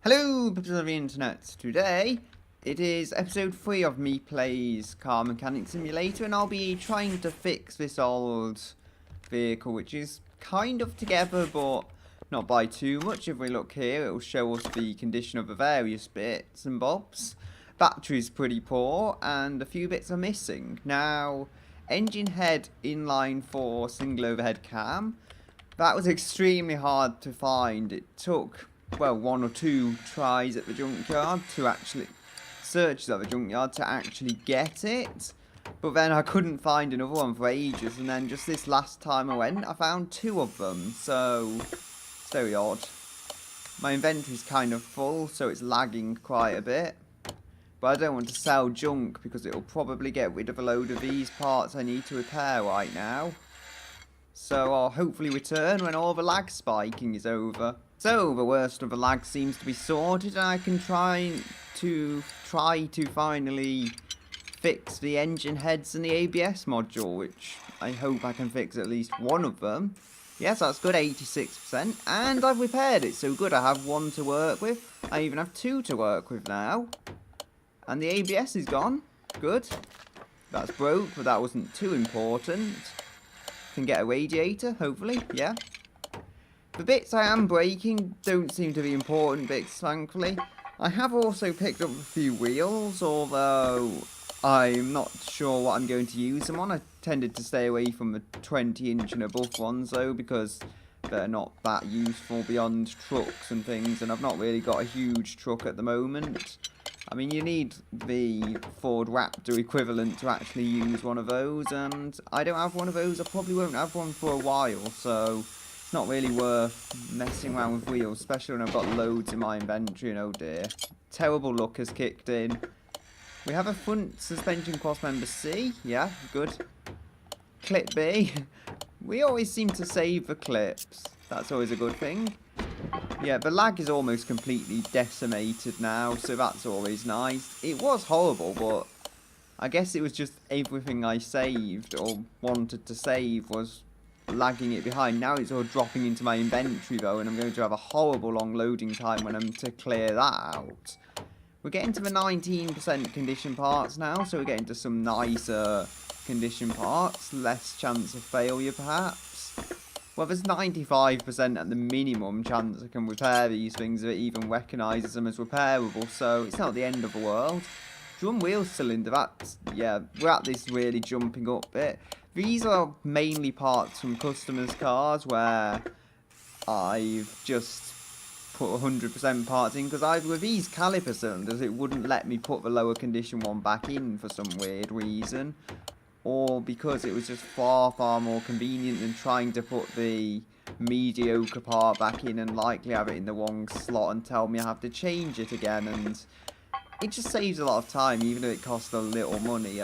Hello, people of the internet. Today, it is episode 3 of me plays Car Mechanic Simulator, and I'll be trying to fix this old vehicle, which is kind of together, but not by too much. If we look here, it will show us the condition of the various bits and bobs. Battery's pretty poor, and a few bits are missing. Now, engine head inline for single overhead cam. That was extremely hard to find. It took, well, 1 or 2 tries at the junkyard to actually, searches at the junkyard to actually get it. But then I couldn't find another one for ages, and then just this last time I went, I found 2 of them, so it's very odd. My inventory's kind of full, so it's lagging quite a bit. But I don't want to sell junk because it'll probably get rid of a load of these parts I need to repair right now. So I'll hopefully return when all the lag spiking is over. So the worst of the lag seems to be sorted, and I can try to finally fix the engine heads and the ABS module, which I hope I can fix at least one of them. Yes, that's good, 86%, and I've repaired it, so good. I have 1 to work with. I even have 2 to work with now. And the ABS is gone. Good. That's broke, but that wasn't too important. Can get a radiator, hopefully, yeah. The bits I am breaking don't seem to be important bits, thankfully. I have also picked up a few wheels, although I'm not sure what I'm going to use them on. I tended to stay away from the 20-inch and above ones, though, because they're not that useful beyond trucks and things, and I've not really got a huge truck at the moment. I mean, you need the Ford Raptor equivalent to actually use one of those, and I don't have one of those. I probably won't have one for a while, so it's not really worth messing around with wheels, especially when I've got loads in my inventory, and oh dear. Terrible luck has kicked in. We have a front suspension cross member C, yeah, good. Clip B. We always seem to save the clips. That's always a good thing. Yeah, the lag is almost completely decimated now, so that's always nice. It was horrible, but I guess it was just everything I saved or wanted to save was lagging it behind. Now it's all dropping into my inventory though, and I'm going to have a horrible long loading time when I'm to clear that out. We're getting to the 19% condition parts now, so we're getting to some nicer condition parts. Less chance of failure, perhaps. Well, there's 95% at the minimum chance I can repair these things if it even recognises them as repairable, so it's not the end of the world. Drum wheel cylinder, that's, yeah, we're at this really jumping up bit. These are mainly parts from customers' cars where I've just put 100% parts in, because either with these caliper cylinders, it wouldn't let me put the lower condition one back in for some weird reason. Or because it was just far more convenient than trying to put the mediocre part back in and likely have it in the wrong slot and tell me I have to change it again, and it just saves a lot of time even if it costs a little money.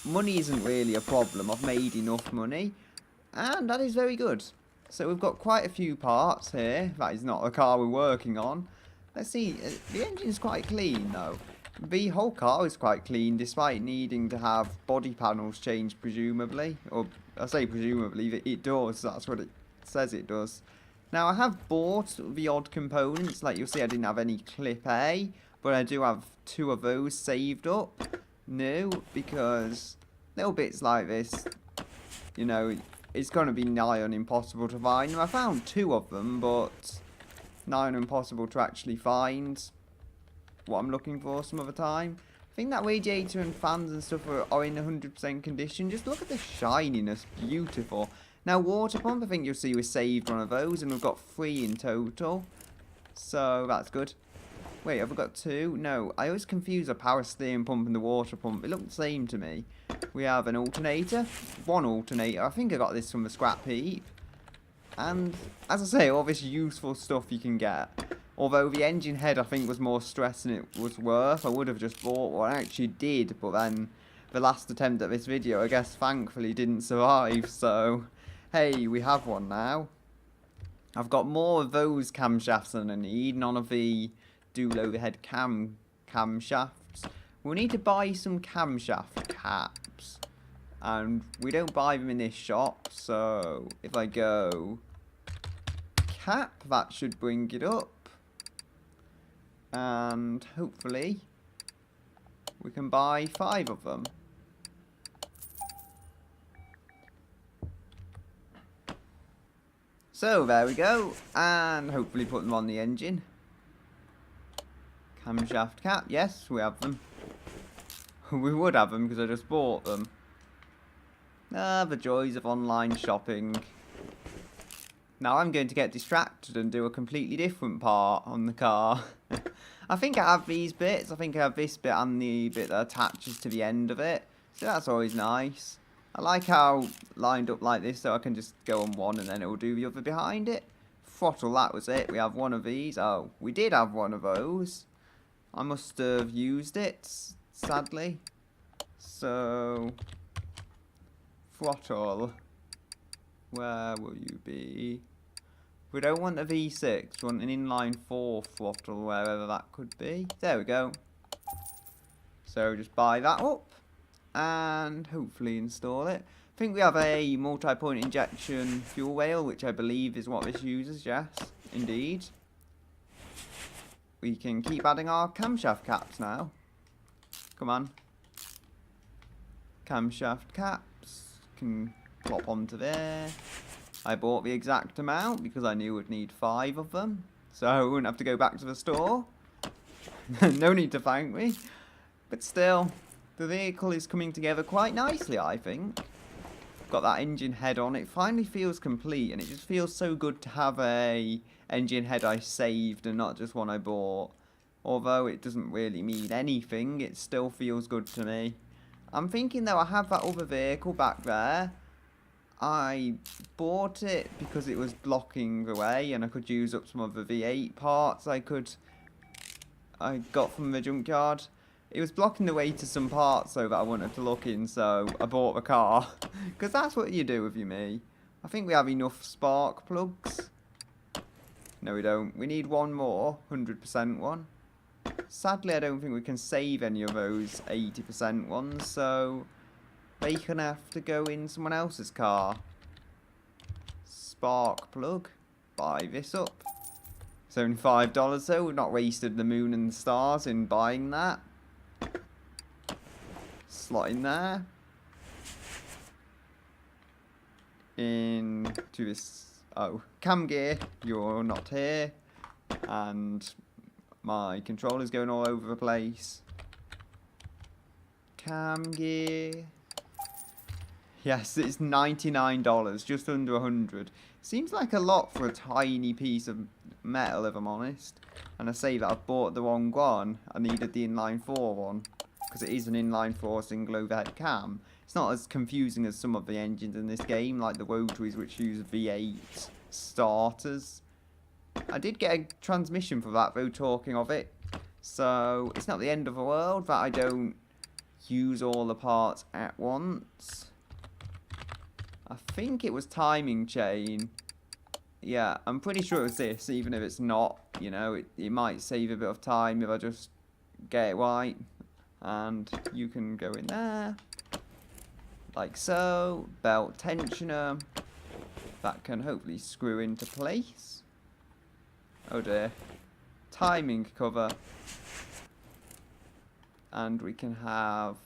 Money isn't really a problem. I've made enough money, and that is very good. So we've got quite a few parts here. That is not a car we're working on. Let's see, the engine's quite clean though. The whole car is quite clean, despite needing to have body panels changed, presumably. Or, I say presumably, it does. That's what it says it does. Now, I have bought the odd components. Like you'll see, I didn't have any clip A, but I do have 2 of those saved up. New, because little bits like this, you know, it's going to be nigh on impossible to find. I found 2 of them, but nigh on impossible to actually find what I'm looking for some other time. I think that radiator and fans and stuff are in 100% condition. Just look at the shininess, beautiful. Now water pump, I think you'll see we saved one of those, and we've got 3 in total, so that's good. Wait, have we got 2? No, I always confuse a power steering pump and the water pump. It looked the same to me. We have an alternator, 1 alternator. I think I got this from the scrap heap. And as I say, all this useful stuff you can get. Although the engine head, I think, was more stress than it was worth. I would have just bought one. I actually did, but then the last attempt at this video, I guess, thankfully didn't survive. So, hey, we have one now. I've got more of those camshafts than I need. None of the dual overhead camshafts. We'll need to buy some camshaft caps. And we don't buy them in this shop. So, if I go cap, that should bring it up. And hopefully we can buy 5 of them. So there we go, and hopefully put them on the engine. Camshaft cap, yes, we have them. We would have them because I just bought them. Ah, the joys of online shopping. Now I'm going to get distracted and do a completely different part on the car. I think I have these bits. I think I have this bit and the bit that attaches to the end of it. So that's always nice. I like how lined up like this so I can just go on one and then it will do the other behind it. Throttle, that was it. We have one of these. Oh, we did have one of those. I must have used it, sadly. So, throttle. Where will you be? We don't want a V6, we want an inline 4 throttle, wherever that could be. There we go. So just buy that up and hopefully install it. I think we have a multi-point injection fuel rail, which I believe is what this uses, yes, indeed. We can keep adding our camshaft caps now. Come on. Camshaft caps can plop onto there. I bought the exact amount because I knew we'd need 5 of them. So I wouldn't have to go back to the store. No need to thank me. But still, the vehicle is coming together quite nicely, I think. Got that engine head on. It finally feels complete, and it just feels so good to have a engine head I saved and not just one I bought. Although it doesn't really mean anything, it still feels good to me. I'm thinking though, I have that other vehicle back there. I bought it because it was blocking the way and I could use up some of the V8 parts I got from the junkyard. It was blocking the way to some parts though that I wanted to look in, so I bought the car. Because that's what you do if you me. I think we have enough spark plugs. No we don't. We need one more, 100% one. Sadly I don't think we can save any of those 80% ones, so they can have to go in someone else's car. Spark plug. Buy this up. It's only $5 though. We've not wasted the moon and the stars in buying that. Slot in there. Into this. Oh, cam gear. You're not here. And my controller's going all over the place. Cam gear. Yes, it's $99, just under 100. Seems like a lot for a tiny piece of metal, if I'm honest. And I say that I've bought the wrong one. I needed the inline 4 one. Because it is an inline 4 single overhead cam. It's not as confusing as some of the engines in this game, like the rotaries which use V8 starters. I did get a transmission for that though, talking of it. So, it's not the end of the world that I don't use all the parts at once. I think it was timing chain. Yeah, I'm pretty sure it's this, even if it's not. You know, it might save a bit of time if I just get it right. And you can go in there. Like so. Belt tensioner. That can hopefully screw into place. Oh dear. Timing cover. And we can have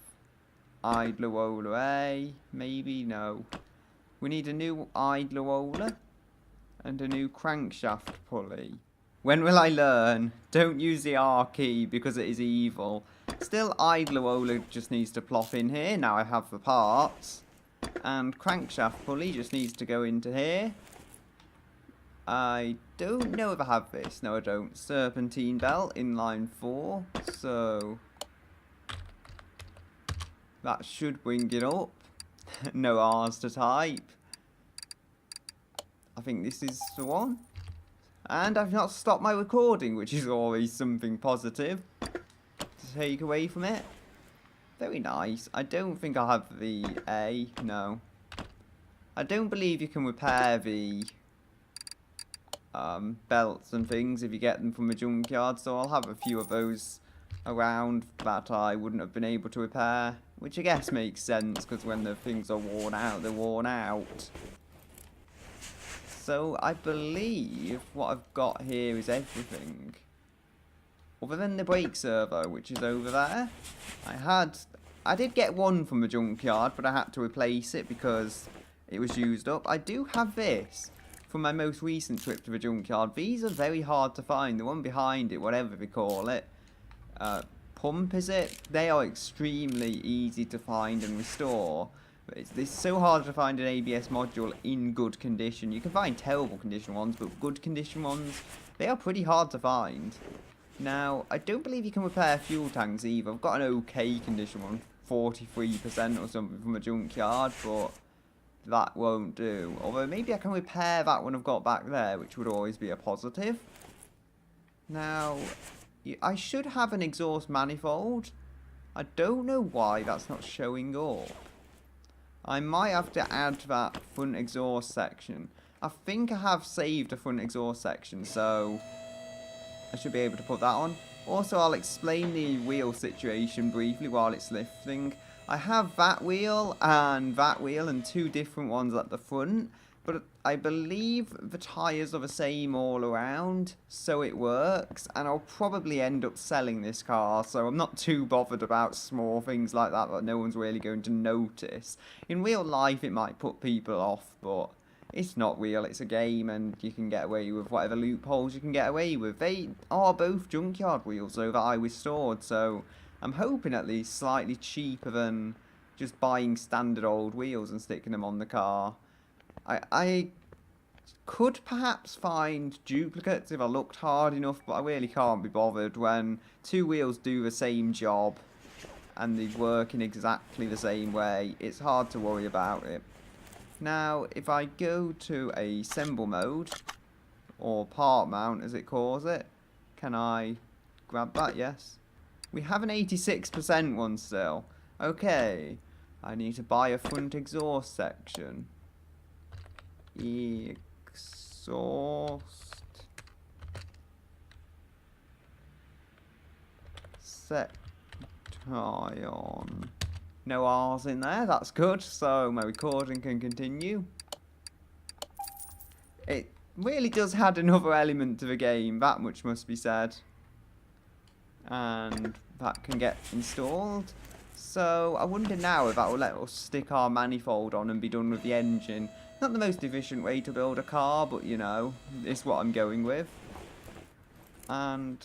idler roller A. Maybe, no. We need a new idler roller and a new crankshaft pulley. When will I learn? Don't use the R key because it is evil. Still, idler roller just needs to plop in here. Now I have the parts. And crankshaft pulley just needs to go into here. I don't know if I have this. No, I don't. Serpentine belt, inline 4. So that should bring it up. No R's to type. I think this is the one. And I've not stopped my recording, which is always something positive to take away from it. Very nice. I don't think I have the A. No. I don't believe you can repair the belts and things if you get them from a junkyard, so I'll have a few of those around that I wouldn't have been able to repair, which I guess makes sense because when the things are worn out, they're worn out. So I believe what I've got here is everything. other than the brake servo, which is over there. I did get one from the junkyard, but I had to replace it because it was used up. I do have this from my most recent trip to the junkyard. These are very hard to find. The one behind it, whatever they call it, pump is it? They are extremely easy to find and restore. But it's so hard to find an ABS module in good condition. You can find terrible condition ones, but good condition ones, they are pretty hard to find. Now, I don't believe you can repair fuel tanks either. I've got an okay condition one, 43% or something from a junkyard, but that won't do. Although maybe I can repair that one I've got back there, which would always be a positive. Now, I should have an exhaust manifold. I don't know why that's not showing up. I might have to add that front exhaust section. I think I have saved a front exhaust section, so I should be able to put that on. Also, I'll explain the wheel situation briefly while it's lifting. I have that wheel and two different ones at the front, but I believe the tyres are the same all around, so it works, and I'll probably end up selling this car, so I'm not too bothered about small things like that no one's really going to notice. In real life it might put people off, but it's not real, it's a game, and you can get away with whatever loopholes you can get away with. They are both junkyard wheels though that I restored, so I'm hoping at least slightly cheaper than just buying standard old wheels and sticking them on the car. I could perhaps find duplicates if I looked hard enough, but I really can't be bothered when two wheels do the same job and they work in exactly the same way. It's hard to worry about it. Now, if I go to assemble mode, or part mount as it calls it, can I grab that? Yes. We have an 86% one still. Okay, I need to buy a front exhaust section. Exhaust set on. No R's in there, that's good, so my recording can continue. It really does add another element to the game, that much must be said. And that can get installed. So I wonder now if that will let us stick our manifold on and be done with the engine. Not the most efficient way to build a car, but you know, it's what I'm going with. And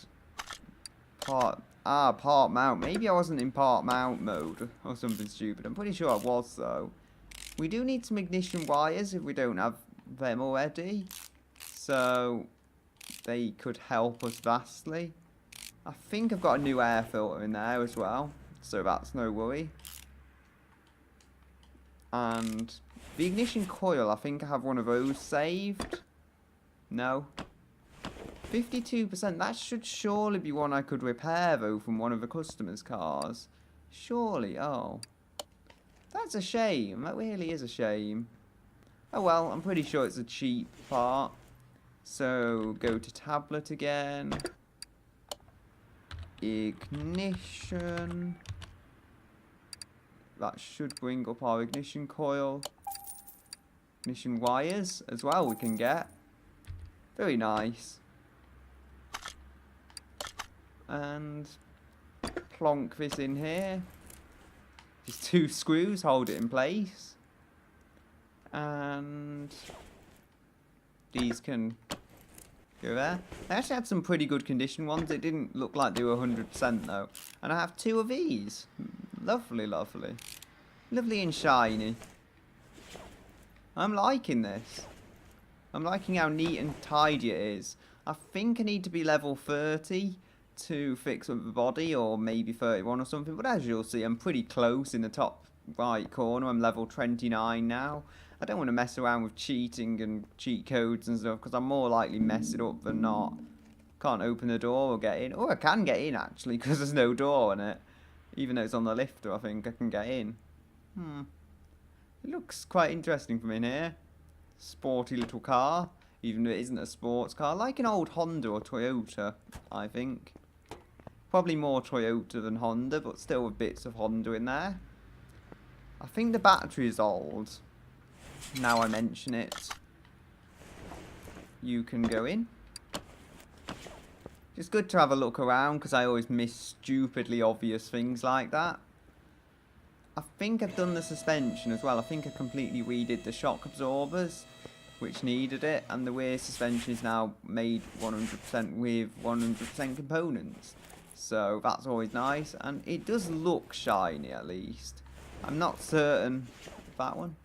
part mount. Maybe I wasn't in part mount mode or something stupid. I'm pretty sure I was though. We do need some ignition wires if we don't have them already. So they could help us vastly. I think I've got a new air filter in there as well, so that's no worry. And the ignition coil, I think I have one of those saved. No. 52%, that should surely be one I could repair though from one of the customers' cars. Surely, oh. That's a shame, that really is a shame. Oh well, I'm pretty sure it's a cheap part. So, go to tablet again. Ignition. That should bring up our ignition coil. Ignition wires as well we can get. Very nice. And plonk this in here. Just two screws hold it in place. And these can go there. I actually had some pretty good condition ones. It didn't look like they were 100% though. And I have two of these. Lovely, lovely. Lovely and shiny. I'm liking this. I'm liking how neat and tidy it is. I think I need to be level 30 to fix up the body, or maybe 31 or something. But as you'll see, I'm pretty close in the top right corner. I'm level 29 now. I don't want to mess around with cheating and cheat codes and stuff, because I'm more likely mess it up than not. Can't open the door or get in. Oh, I can get in actually, because there's no door in it. Even though it's on the lifter, I think I can get in. It looks quite interesting from in here. Sporty little car, even though it isn't a sports car. Like an old Honda or Toyota, I think. Probably more Toyota than Honda, but still with bits of Honda in there. I think the battery is old. Now I mention it. You can go in. It's good to have a look around because I always miss stupidly obvious things like that. I think I've done the suspension as well. I think I completely redid the shock absorbers, which needed it, and the rear suspension is now made 100% with 100% components. So that's always nice, and it does look shiny at least. I'm not certain if that one.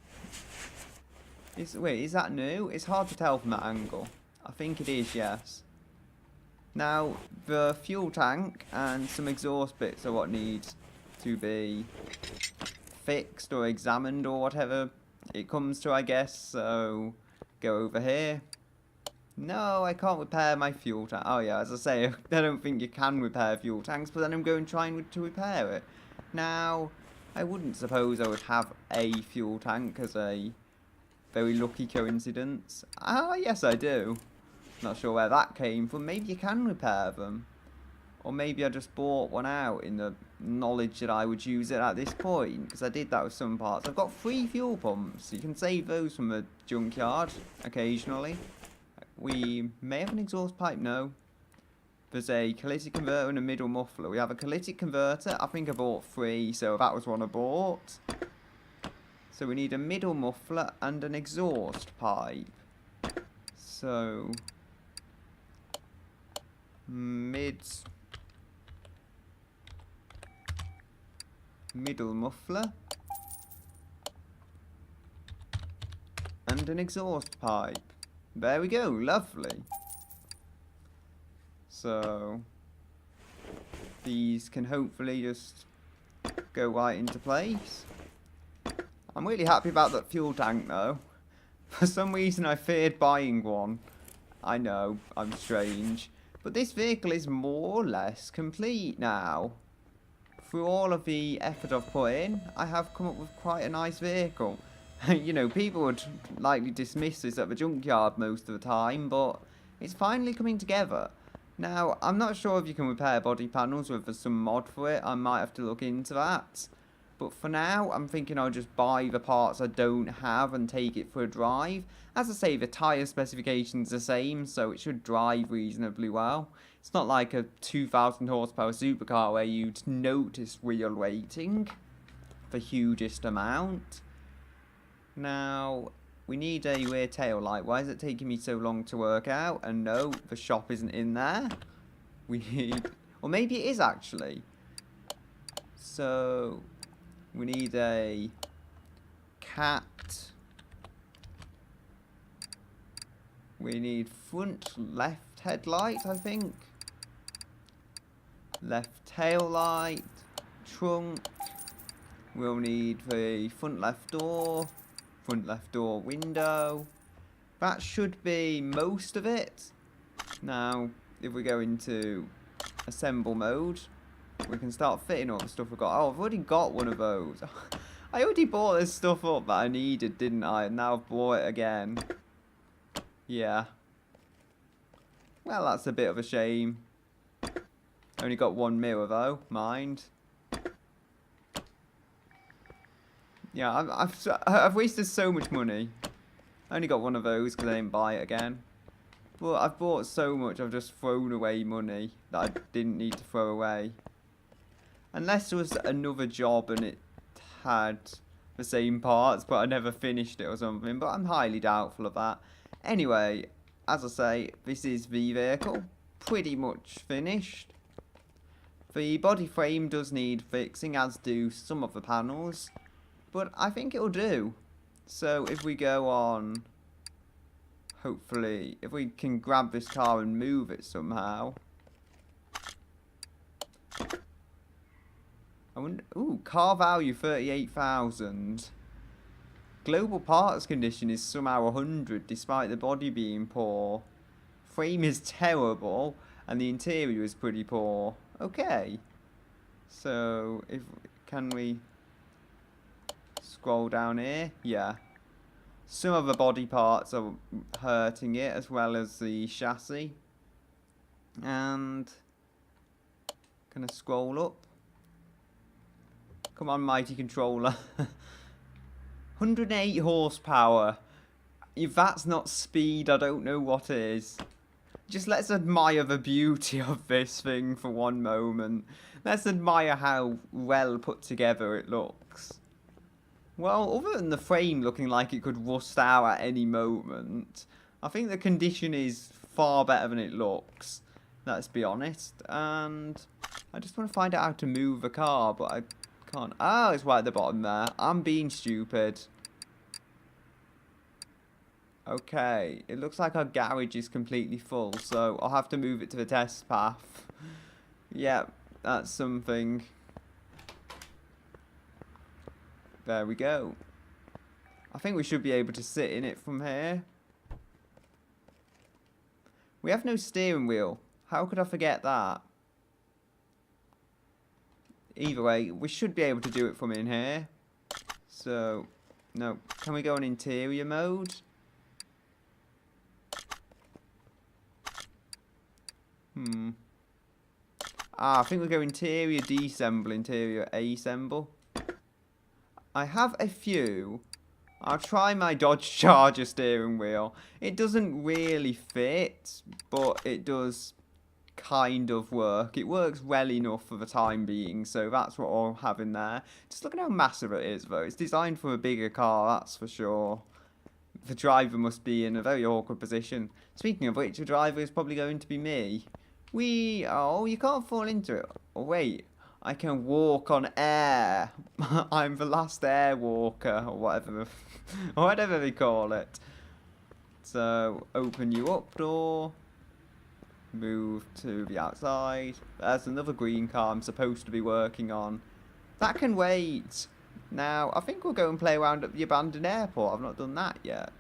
Wait, is that new? It's hard to tell from that angle. I think it is, yes. Now, the fuel tank and some exhaust bits are what needs to be fixed or examined or whatever it comes to, I guess. So, go over here. No, I can't repair my fuel tank. Oh yeah, as I say, I don't think you can repair fuel tanks, but then I'm going trying to repair it. Now, I wouldn't suppose I would have a fuel tank as a very lucky coincidence. Ah, yes I do. Not sure where that came from. Maybe you can repair them. Or maybe I just bought one out in the knowledge that I would use it at this point. Because I did that with some parts. I've got 3 fuel pumps. You can save those from a junkyard occasionally. We may have an exhaust pipe, no. There's a catalytic converter and a middle muffler. We have a catalytic converter. I think I bought 3, so that was one I bought. So we need a middle muffler and an exhaust pipe. So middle muffler and an exhaust pipe. There we go, lovely. So these can hopefully just go right into place. I'm really happy about that fuel tank though. For some reason I feared buying one. I know, I'm strange. But this vehicle is more or less complete now. Through all of the effort I've put in, I have come up with quite a nice vehicle. You know, people would likely dismiss this at the junkyard most of the time, but it's finally coming together. Now, I'm not sure if you can repair body panels or if there's some mod for it. I might have to look into that. But for now, I'm thinking I'll just buy the parts I don't have and take it for a drive. As I say, the tyre specification's the same, so it should drive reasonably well. It's not like a 2,000 horsepower supercar where you'd notice wheel weighting, the hugest amount. Now, we need a rear tail light. Why is it taking me so long to work out? And no, the shop isn't in there. We need... Or maybe it is actually. So, we need a cat. We need front left headlight, I think. Left tail light. Trunk. We'll need the front left door. Front left door window. That should be most of it. Now, if we go into assemble mode, we can start fitting all the stuff we've got. Oh, I've already got one of those. I already bought this stuff up that I needed, didn't I? And now I've bought it again. Yeah. Well, that's a bit of a shame. Only got one mirror though, mind. Yeah, I've wasted so much money. I only got one of those because I didn't buy it again. But I've bought so much, I've just thrown away money that I didn't need to throw away. Unless there was another job and it had the same parts, but I never finished it or something. But I'm highly doubtful of that. Anyway, as I say, this is the vehicle. Pretty much finished. The body frame does need fixing, as do some of the panels. But I think it'll do. So if we go on, hopefully, if we can grab this car and move it somehow. I wonder, ooh, car value 38,000. Global parts condition is somehow 100 despite the body being poor. Frame is terrible and the interior is pretty poor. Okay. So can we scroll down here? Yeah. Some of the body parts are hurting it as well as the chassis. And can I scroll up? Come on, mighty controller. 108 horsepower. If that's not speed, I don't know what is. Just let's admire the beauty of this thing for one moment. Let's admire how well put together it looks. Well, other than the frame looking like it could rust out at any moment, I think the condition is far better than it looks. Let's be honest. And I just want to find out how to move the car, but I can't. Oh, it's right at the bottom there. I'm being stupid. Okay, it looks like our garage is completely full, so I'll have to move it to the test path. Yeah, that's something. There we go. I think we should be able to sit in it from here. We have no steering wheel. How could I forget that? Either way, we should be able to do it from in here. So, no. Can we go on interior mode? I think we go interior deassemble, interior assemble. I have a few. I'll try my Dodge Charger steering wheel. It doesn't really fit, but it does kind of work. It works well enough for the time being, so that's what I'll have in there. Just look at how massive it is, though. It's designed for a bigger car, that's for sure. The driver must be in a very awkward position. Speaking of which, the driver is probably going to be me. Oh, you can't fall into it. Oh, wait. I can walk on air. I'm the last air walker, or whatever, or whatever they call it. So, open you up door. Move to the outside. There's another green car I'm supposed to be working on. That can wait. Now, I think we'll go and play around at the abandoned airport. I've not done that yet.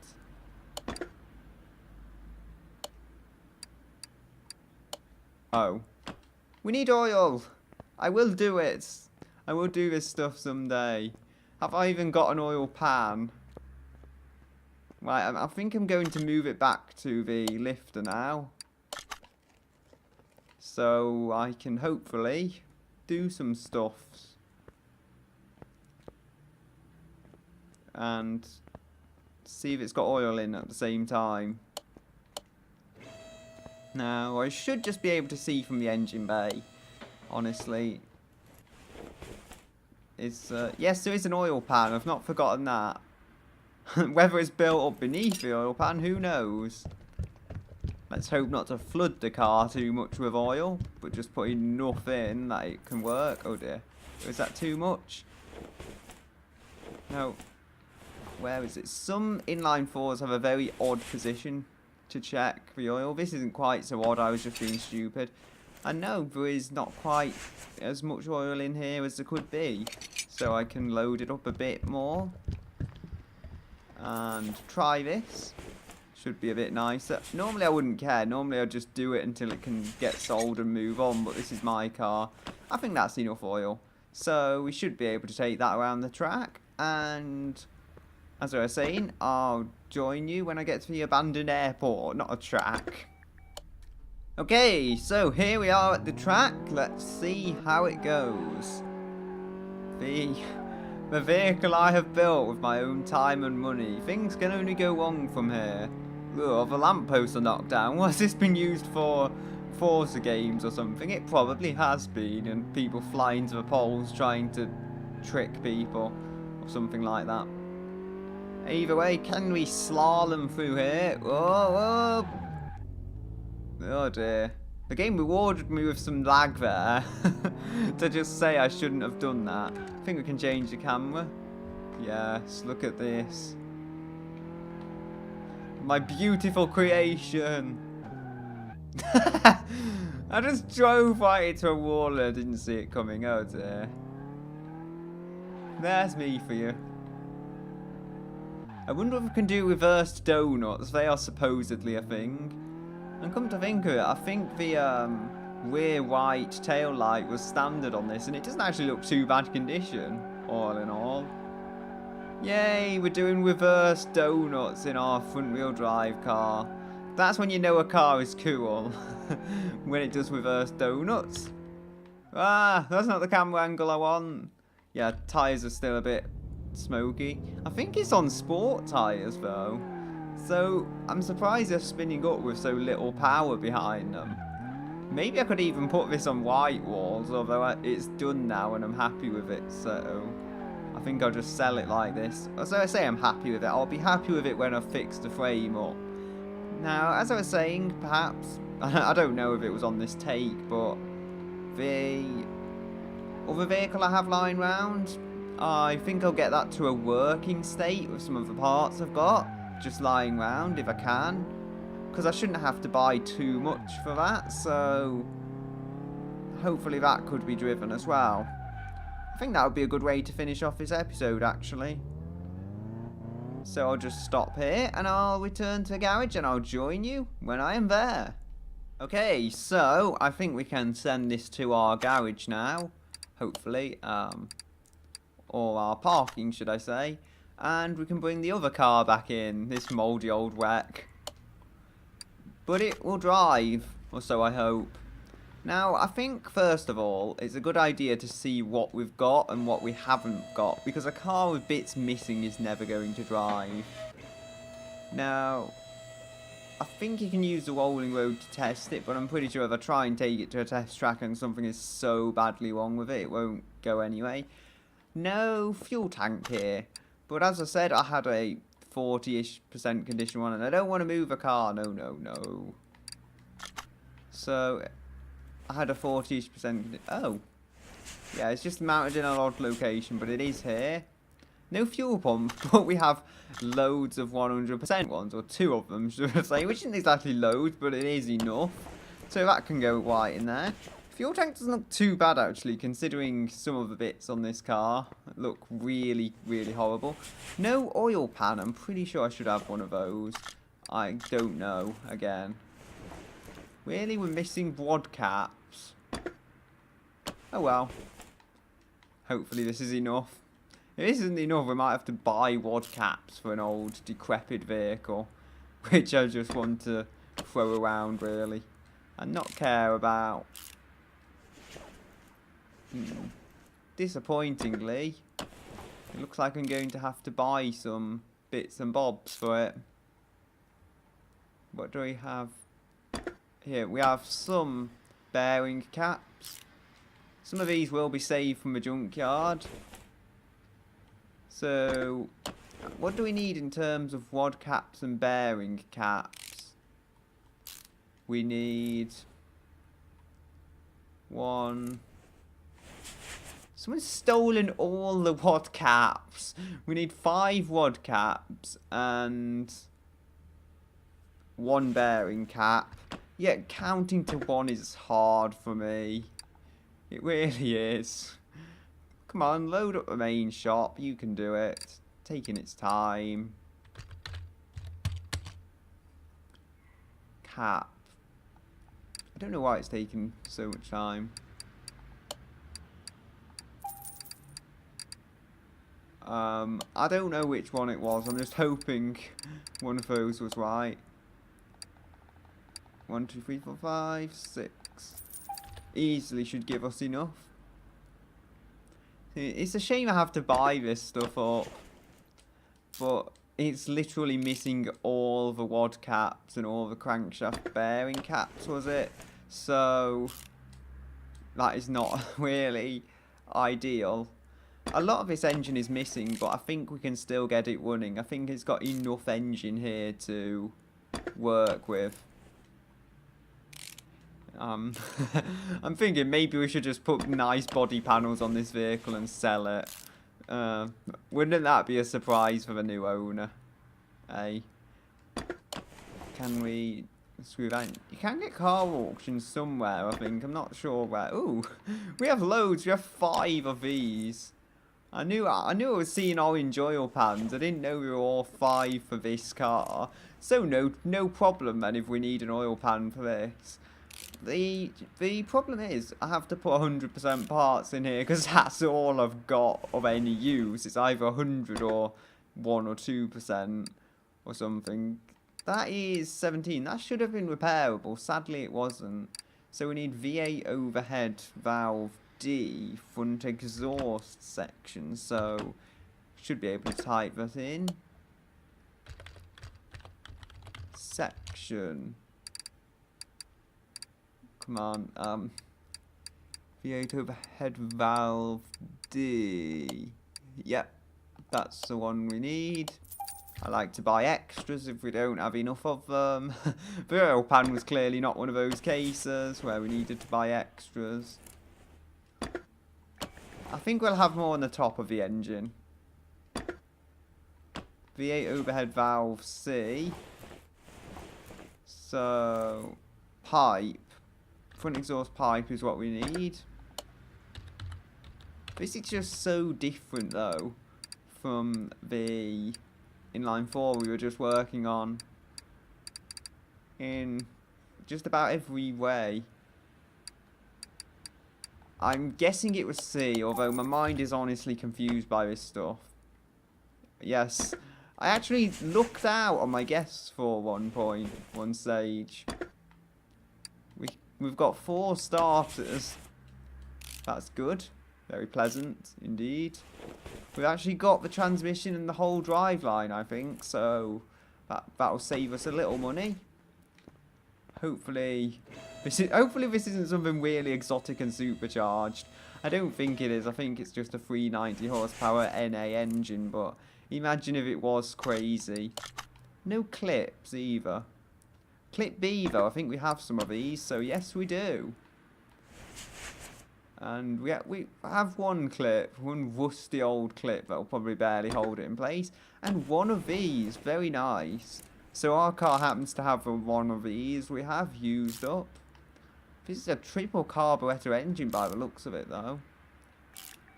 Oh. We need oil. I will do it. I will do this stuff someday. Have I even got an oil pan? Right, I think I'm going to move it back to the lifter now. So I can hopefully do some stuffs. And see if it's got oil in at the same time. Now, I should just be able to see from the engine bay. Honestly. Yes, there is an oil pan. I've not forgotten that. Whether it's built up beneath the oil pan, who knows? Let's hope not to flood the car too much with oil, but just put enough in that it can work. Oh dear. Is that too much? No. Where is it? Some inline fours have a very odd position to check the oil. This isn't quite so odd. I was just being stupid. I know there is not quite as much oil in here as there could be, so I can load it up a bit more and try this. Should be a bit nicer. Normally I wouldn't care. Normally I'd just do it until it can get sold and move on, but this is my car. I think that's enough oil, so we should be able to take that around the track. And as I was saying, I'll join you when I get to the abandoned airport, not a track. Okay, so here we are at the track. Let's see how it goes. The vehicle I have built with my own time and money. Things can only go wrong from here. Ugh, the lampposts are knocked down. What's this been used for? Forza games or something? It probably has been, and people fly into the poles trying to trick people or something like that. Either way, can we slalom through here? Oh, oh dear. The game rewarded me with some lag there. To just say I shouldn't have done that. I think we can change the camera. Yes, look at this. My beautiful creation. I just drove right into a wall and I didn't see it coming. Oh dear. There's me for you. I wonder if we can do reversed donuts. They are supposedly a thing. And come to think of it, I think the rear white tail light was standard on this, and it doesn't actually look too bad condition, all in all. Yay, we're doing reverse donuts in our front wheel drive car. That's when you know a car is cool. When it does reverse donuts. Ah, that's not the camera angle I want. Yeah, tyres are still a bit smoky. I think it's on sport tyres though. So, I'm surprised they're spinning up with so little power behind them. Maybe I could even put this on white walls, although it's done now and I'm happy with it, so I think I'll just sell it like this. As I say I'm happy with it, I'll be happy with it when I've fixed the frame up. Now, as I was saying, perhaps, I don't know if it was on this take, but the other vehicle I have lying around, I think I'll get that to a working state with some of the parts I've got, just lying around if I can. Because I shouldn't have to buy too much for that, so hopefully that could be driven as well. I think that would be a good way to finish off this episode, actually. So I'll just stop here, and I'll return to the garage, and I'll join you when I am there. Okay, so I think we can send this to our garage now, hopefully, or our parking, should I say. And we can bring the other car back in, this mouldy old wreck. But it will drive, or so I hope. Now, I think, first of all, it's a good idea to see what we've got and what we haven't got, because a car with bits missing is never going to drive. Now, I think you can use the rolling road to test it, but I'm pretty sure if I try and take it to a test track and something is so badly wrong with it, it won't go anyway. No fuel tank here, but as I said, I had a 40-ish% condition one, and I don't want to move a car. No. So I had a 40-ish%. Oh, yeah, it's just mounted in an odd location, but it is here. No fuel pump, but we have loads of 100% ones, or 2 of them, should I say, which isn't exactly loads, but it is enough. So that can go right in there. Fuel tank doesn't look too bad, actually, considering some of the bits on this car look really, really horrible. No oil pan. I'm pretty sure I should have one of those. I don't know, again. Really, we're missing wad caps. Oh well. Hopefully this is enough. If this isn't enough, we might have to buy wad caps for an old, decrepit vehicle. Which I just want to throw around, really. And not care about. Disappointingly, it looks like I'm going to have to buy some bits and bobs for it. What do we have here? We have some bearing caps. Some of these will be saved from the junkyard. So, what do we need in terms of wad caps and bearing caps? We need one. Someone's stolen all the wad caps. We need 5 wad caps and 1 bearing cap. Yet counting to 1 is hard for me. It really is. Come on, load up the main shop. You can do it. Taking its time. Cap. I don't know why it's taking so much time. I don't know which one it was. I'm just hoping one of those was right. 1, 2, 3, 4, 5, 6. Easily should give us enough. It's a shame I have to buy this stuff up. But it's literally missing all the wad caps and all the crankshaft bearing caps, was it? So that is not really ideal. A lot of this engine is missing, but I think we can still get it running. I think it's got enough engine here to work with. I'm thinking maybe we should just put nice body panels on this vehicle and sell it. Wouldn't that be a surprise for the new owner? Can we screw that in? You can get car auctions somewhere, I think. I'm not sure where. Ooh, we have loads. We have 5 of these. I knew I was seeing orange oil pans. I didn't know we were all 5 for this car. So no problem then if we need an oil pan for this. The problem is I have to put 100% parts in here because that's all I've got of any use. It's either 100 or 1 or 2% or something. That is 17. That should have been repairable. Sadly it wasn't. So we need V8 overhead valve D front exhaust section. So should be able to type that in. section. Come on, V8 overhead valve D. Yep, that's the one we need. I like to buy extras if we don't have enough of them. The oil pan was clearly not one of those cases where we needed to buy extras. I think we'll have more on the top of the engine. V8 overhead valve C. So, pipe. Front exhaust pipe is what we need. This is just so different though from the inline 4 we were just working on in just about every way. I'm guessing it was C, although my mind is honestly confused by this stuff. Yes, I actually looked out on my guess for one stage. We've got 4 starters. That's good. Very pleasant indeed. We've actually got the transmission and the whole driveline, I think, so that'll save us a little money. Hopefully this isn't something really exotic and supercharged. I don't think it is. I think it's just a 390 horsepower NA engine, but imagine if it was crazy. No clips either. Clip B though, I think we have some of these, so yes we do. And we have one clip, one rusty old clip that'll probably barely hold it in place. And one of these, very nice. So our car happens to have one of these we have used up. This is a triple carburetor engine by the looks of it though.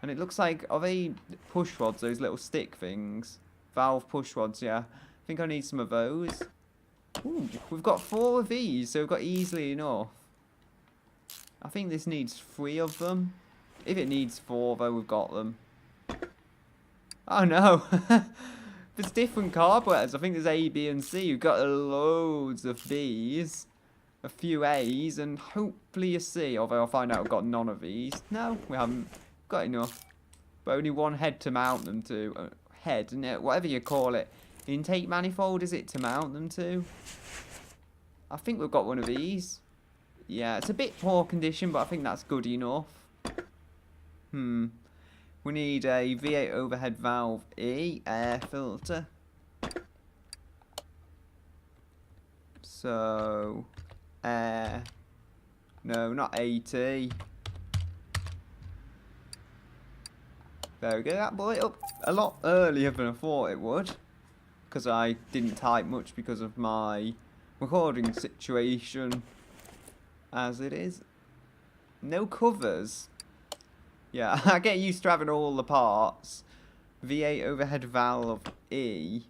And it looks like, are they push rods, those little stick things? Valve push rods, yeah. I think I need some of those. Ooh, we've got 4 of these, so we've got easily enough. I think this needs 3 of them. If it needs 4, though, we've got them. Oh no! There's different carburetors. I think there's A, B, and C. We've got loads of Bs, a few As, and hopefully a C. Although I'll find out we've got none of these. No, we haven't got enough. But only one head to mount them to. Head, isn't it? Whatever you call it. Intake manifold, is it, to mount them to? I think we've got one of these. Yeah, it's a bit poor condition, but I think that's good enough. We need a V8 overhead valve E, air filter. So, air. No, not AT. There we go, that brought it up a lot earlier than I thought it would. Because I didn't type much because of my recording situation. As it is. No covers. Yeah, I get used to having all the parts. V8 overhead valve E.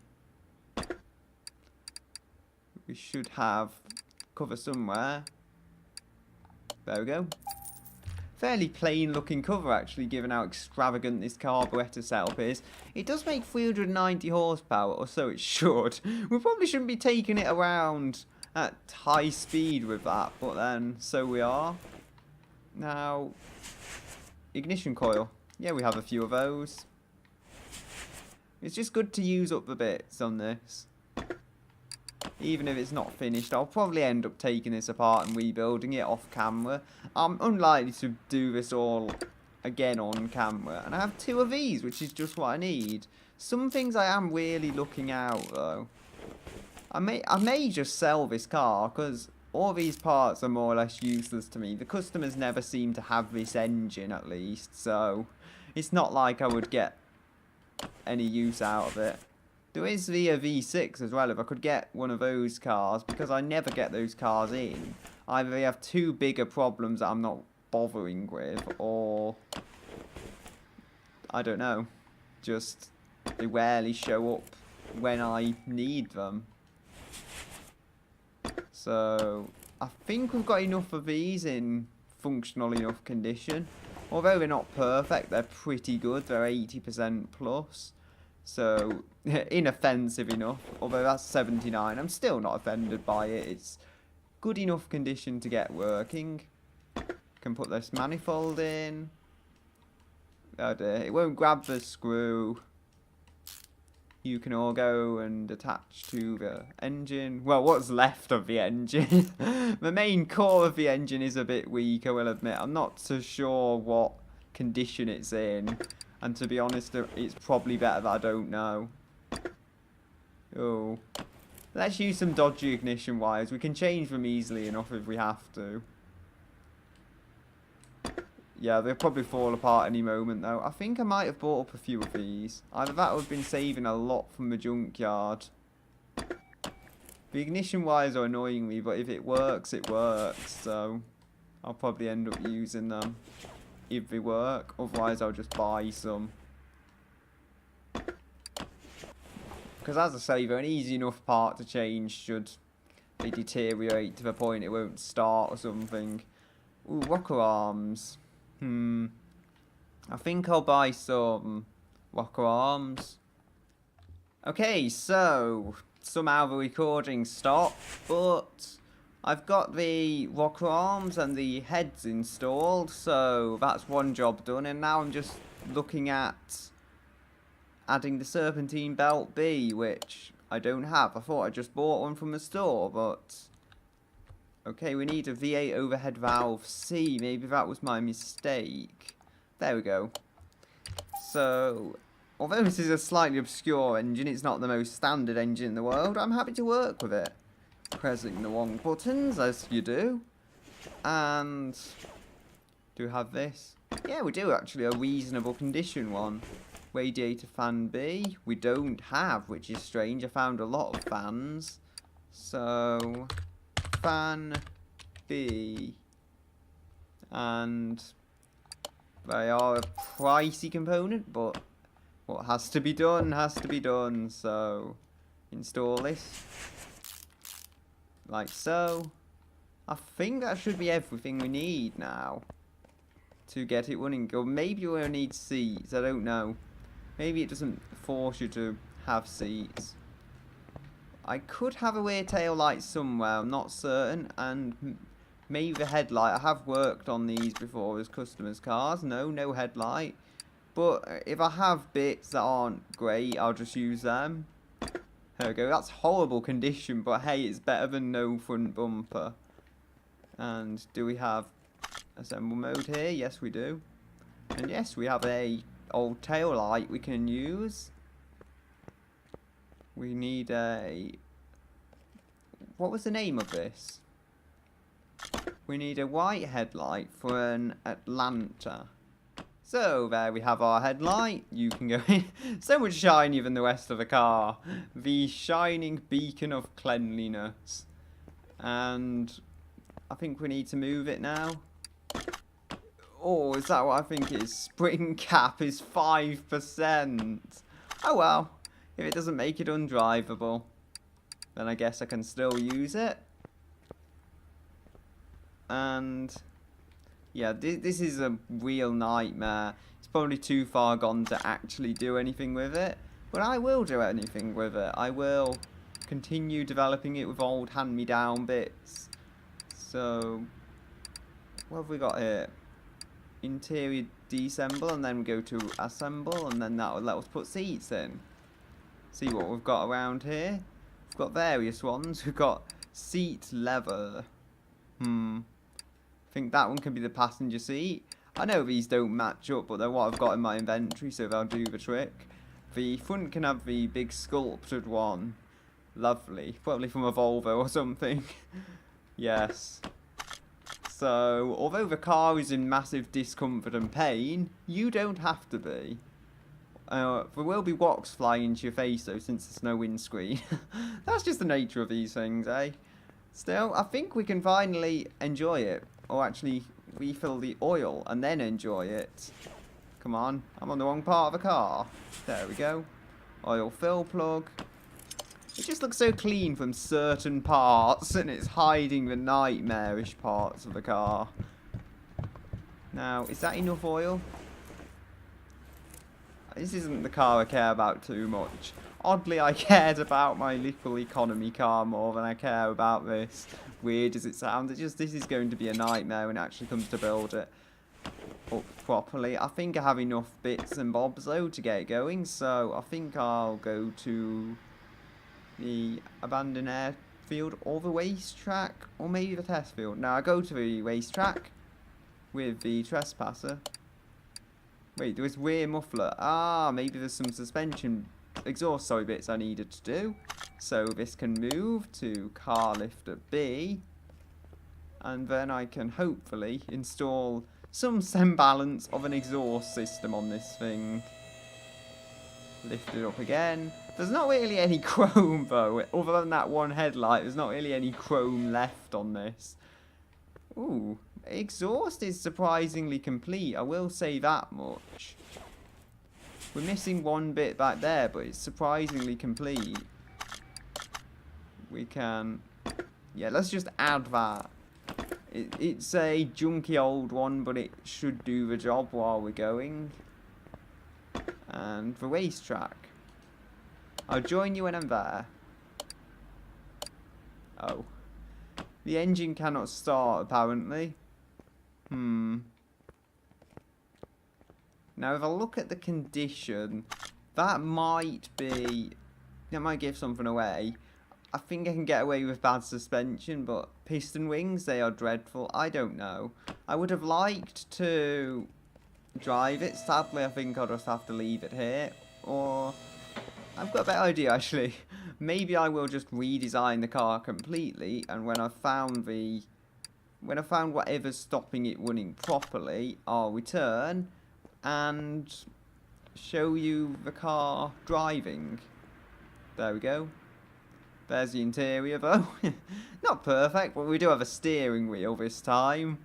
We should have cover somewhere. There we go. Fairly plain looking cover actually, given how extravagant this carburetor setup is. It does make 390 horsepower, or so it should. We probably shouldn't be taking it around at high speed with that, but then so we are. Now, ignition coil. Yeah, we have a few of those. It's just good to use up the bits on this. Even if it's not finished, I'll probably end up taking this apart and rebuilding it off camera. I'm unlikely to do this all again on camera. And I have 2 of these, which is just what I need. Some things I am really looking out though. I may just sell this car because all these parts are more or less useless to me. The customers never seem to have this engine at least, so it's not like I would get any use out of it. There is the V6 as well, if I could get one of those cars, because I never get those cars in. Either they have too big a problems that I'm not bothering with, or I don't know, just they rarely show up when I need them. So, I think we've got enough of these in functional enough condition. Although they're not perfect, they're pretty good. They're 80% plus. So, inoffensive enough. Although that's 79. I'm still not offended by it. It's good enough condition to get working. Can put this manifold in. Oh dear, it won't grab the screw. You can all go and attach to the engine. Well, what's left of the engine. The main core of the engine is a bit weak, I will admit. I'm not so sure what condition it's in. And to be honest, it's probably better that I don't know. Oh. Let's use some dodgy ignition wires. We can change them easily enough if we have to. Yeah, they'll probably fall apart any moment, though. I think I might have bought up a few of these. Either that or I've been saving a lot from the junkyard. The ignition wires are annoying me, but if it works, it works. So, I'll probably end up using them if they work. Otherwise, I'll just buy some. Because as I say, they're an easy enough part to change should they deteriorate to the point it won't start or something. Ooh, rocker arms. I think I'll buy some rocker arms. Okay, so somehow the recording stopped, but I've got the rocker arms and the heads installed, so that's one job done, and now I'm just looking at adding the serpentine belt B, which I don't have. I thought I just bought one from the store, but okay, we need a V8 overhead valve C. Maybe that was my mistake. There we go. So, although this is a slightly obscure engine, it's not the most standard engine in the world, I'm happy to work with it. Pressing the wrong buttons, as you do. And do we have this? Yeah, we do actually, a reasonable condition one. Radiator fan B, we don't have, which is strange. I found a lot of fans. So, fan B. And they are a pricey component, but what has to be done has to be done. So, install this. Like so. I think that should be everything we need now to get it running. Or maybe we'll need seats, I don't know. Maybe it doesn't force you to have seats. I could have a rear tail light somewhere, I'm not certain. And maybe the headlight. I have worked on these before as customers' cars. No headlight. But if I have bits that aren't great, I'll just use them. There we go. That's horrible condition, but hey, it's better than no front bumper. And do we have assemble mode here? Yes, we do. And yes, we have a old tail light we can use. We need a... What was the name of this? We need a white headlight for an Atlanta. So there we have our headlight. You can go in. So much shinier than the rest of the car. The shining beacon of cleanliness. And I think we need to move it now. Oh, is that what I think it is? Spring cap is 5%. Oh well. If it doesn't make it undrivable, then I guess I can still use it. And yeah, this is a real nightmare. It's probably too far gone to actually do anything with it. But I will do anything with it. I will continue developing it with old hand-me-down bits. So, what have we got here? Interior deassemble, and then we go to assemble, and then that will let us put seats in. See what we've got around here. We've got various ones. We've got seat leather. I think that one can be the passenger seat. I know these don't match up, but they're what I've got in my inventory, so they'll do the trick. The front can have the big sculpted one. Lovely. Probably from a Volvo or something. Yes. So, although the car is in massive discomfort and pain, you don't have to be. There will be rocks flying into your face though, since there's no windscreen. That's just the nature of these things, eh? Still, I think we can finally enjoy it. Or actually refill the oil and then enjoy it. Come on, I'm on the wrong part of the car. There we go. Oil fill plug. It just looks so clean from certain parts, and it's hiding the nightmarish parts of the car. Now, is that enough oil? This isn't the car I care about too much. Oddly, I cared about my little economy car more than I care about this. Weird as it sounds, this is going to be a nightmare when it actually comes to build it. up properly. I think I have enough bits and bobs though to get it going, so I think I'll go to the abandoned airfield or the waste track, or maybe the test field. Now I go to the waste track with the trespasser. Wait, there was rear muffler. Ah, maybe there's some suspension exhaust bits I needed to do. So this can move to car lifter B, and then I can hopefully install some semblance of an exhaust system on this thing. Lift it up again. There's not really any chrome though, other than that one headlight. There's not really any chrome left on this. Ooh, exhaust is surprisingly complete, I will say that much. We're missing one bit back there, but it's surprisingly complete. We can... yeah, let's just add that. It's a junky old one, but it should do the job while we're going. And the waste track. I'll join you when I'm there. Oh. The engine cannot start, apparently. Now, if I look at the condition, that might give something away. I think I can get away with bad suspension, but piston wings, they are dreadful. I don't know. I would have liked to drive it. Sadly, I think I'll just have to leave it here. Or, I've got a better idea, actually. Maybe I will just redesign the car completely, and when I've found whatever's stopping it running properly, I'll return and show you the car driving. There we go. There's the interior though. Not perfect, but we do have a steering wheel this time.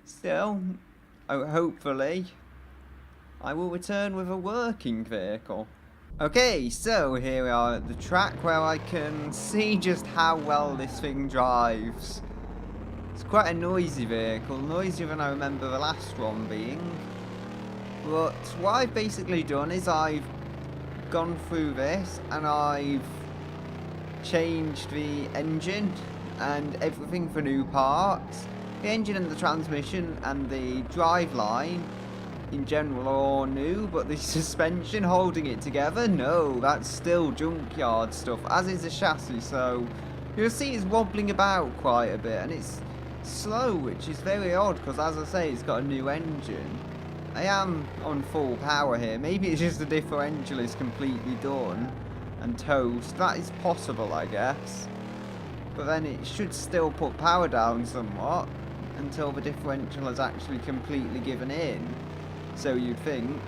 Still, hopefully, I will return with a working vehicle. Okay, so here we are at the track where I can see just how well this thing drives. It's quite a noisy vehicle, noisier than I remember the last one being. But what I've basically done is I've gone through this and I've changed the engine and everything for new parts. The engine and the transmission and the driveline in general are all new, but the suspension holding it together, no, that's still junkyard stuff, as is the chassis, so you'll see it's wobbling about quite a bit, and it's slow, which is very odd, because as I say, it's got a new engine. I am on full power here. Maybe it's just the differential is completely done and toast. That is possible, I guess. But then it should still put power down somewhat until the differential has actually completely given in. So you'd think.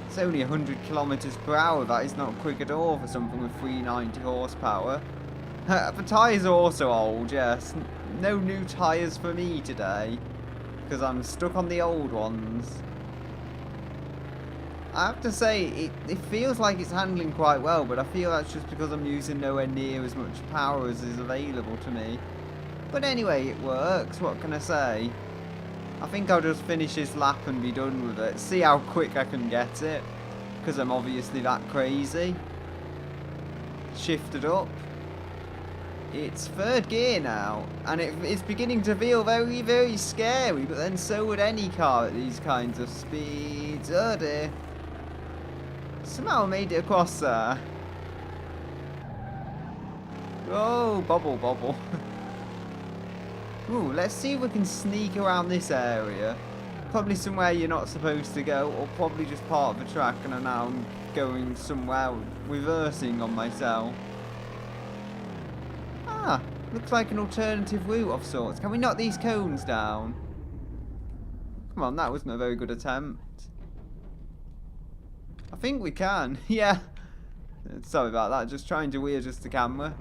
It's only 100 kilometers per hour. That is not quick at all for something with 390 horsepower. The tyres are also old, yes. No new tyres for me today, because I'm stuck on the old ones. I have to say, it feels like it's handling quite well, but I feel that's just because I'm using nowhere near as much power as is available to me. But anyway, it works, what can I say? I think I'll just finish this lap and be done with it. See how quick I can get it, because I'm obviously that crazy. Shifted up. It's third gear now, and it's beginning to feel very, very scary, but then so would any car at these kinds of speeds. Oh dear. Somehow I made it across there. Oh, bubble, bubble. Ooh, let's see if we can sneak around this area. Probably somewhere you're not supposed to go, or probably just part of the track, and now I'm going somewhere reversing on myself. Ah, looks like an alternative route of sorts. Can we knock these cones down? Come on, that wasn't a very good attempt. I think we can, yeah. Sorry about that, just trying to readjust the camera.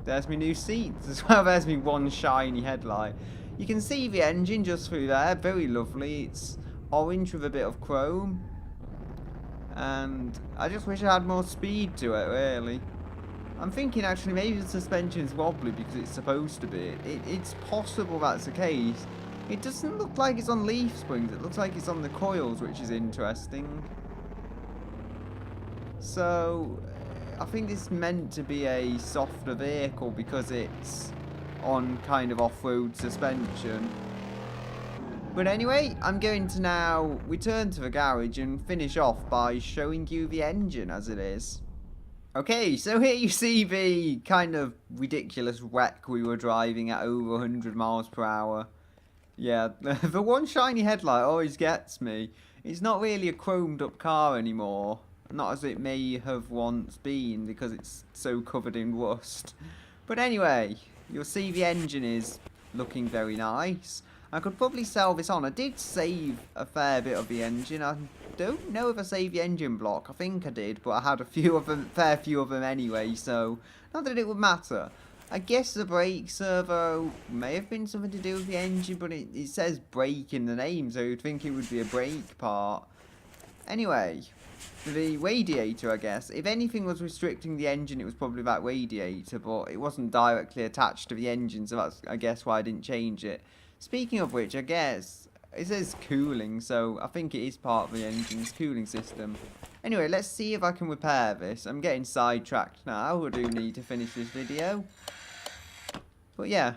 There's my new seats as well. There's me one shiny headlight. You can see the engine just through there, very lovely. It's orange with a bit of chrome. And I just wish I had more speed to it, really. I'm thinking actually maybe the suspension's wobbly because it's supposed to be. It's possible that's the case. It doesn't look like it's on leaf springs. It looks like it's on the coils, which is interesting. So I think this is meant to be a softer vehicle because it's on kind of off-road suspension. But anyway, I'm going to now return to the garage and finish off by showing you the engine as it is. Okay, so here you see the kind of ridiculous wreck we were driving at over 100 miles per hour. Yeah, the one shiny headlight always gets me. It's not really a chromed up car anymore. Not as it may have once been because it's so covered in rust. But anyway, you'll see the engine is looking very nice. I could probably sell this on. I did save a fair bit of the engine. I don't know if I saved the engine block. I think I did, but I had a few of them, fair few of them anyway, so not that it would matter. I guess the brake servo may have been something to do with the engine, but it says brake in the name, so you'd think it would be a brake part. Anyway, the radiator, I guess. If anything was restricting the engine, it was probably that radiator, but it wasn't directly attached to the engine, so that's, I guess, why I didn't change it. Speaking of which, I guess, it says cooling, so I think it is part of the engine's cooling system. Anyway, let's see if I can repair this. I'm getting sidetracked now. I do need to finish this video. But yeah,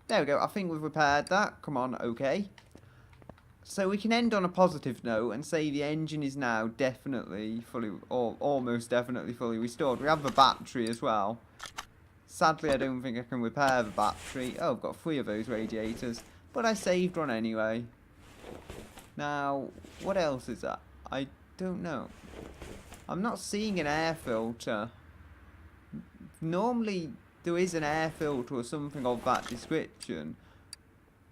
there we go. I think we've repaired that. Come on, okay. So we can end on a positive note and say the engine is now definitely fully, or almost definitely fully restored. We have the battery as well. Sadly, I don't think I can repair the battery. Oh, I've got 3 of those radiators. But I saved one anyway. Now, what else is that? I don't know. I'm not seeing an air filter. Normally, there is an air filter or something of that description.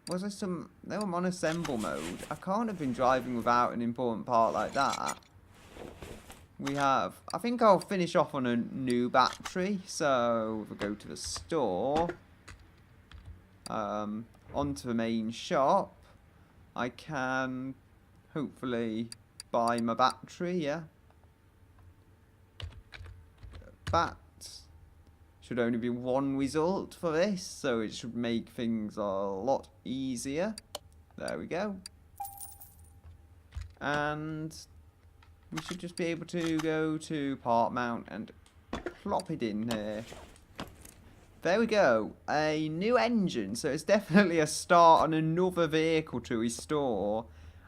Was there some... No, I'm on assemble mode. I can't have been driving without an important part like that. We have... I think I'll finish off on a new battery. So, if I go to the store... onto the main shop, I can hopefully buy my battery, yeah. That should only be one result for this, so it should make things a lot easier. There we go. And we should just be able to go to part mount and plop it in here. There we go, a new engine, so it's definitely a start on another vehicle to restore.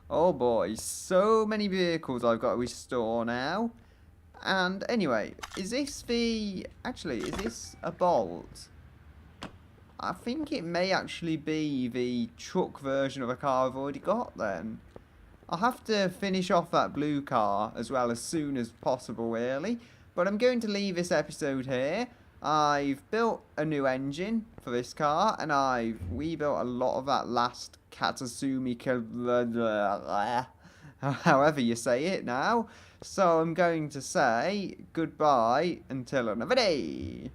Oh boy, so many vehicles I've got to restore now. And anyway, is this the... Actually, is this a Bolt? I think it may actually be the truck version of a car I've already got then. I'll have to finish off that blue car as well as soon as possible really. But I'm going to leave this episode here. I've built a new engine for this car, and I've rebuilt a lot of that last Katasumi, however you say it now. So I'm going to say goodbye until another day.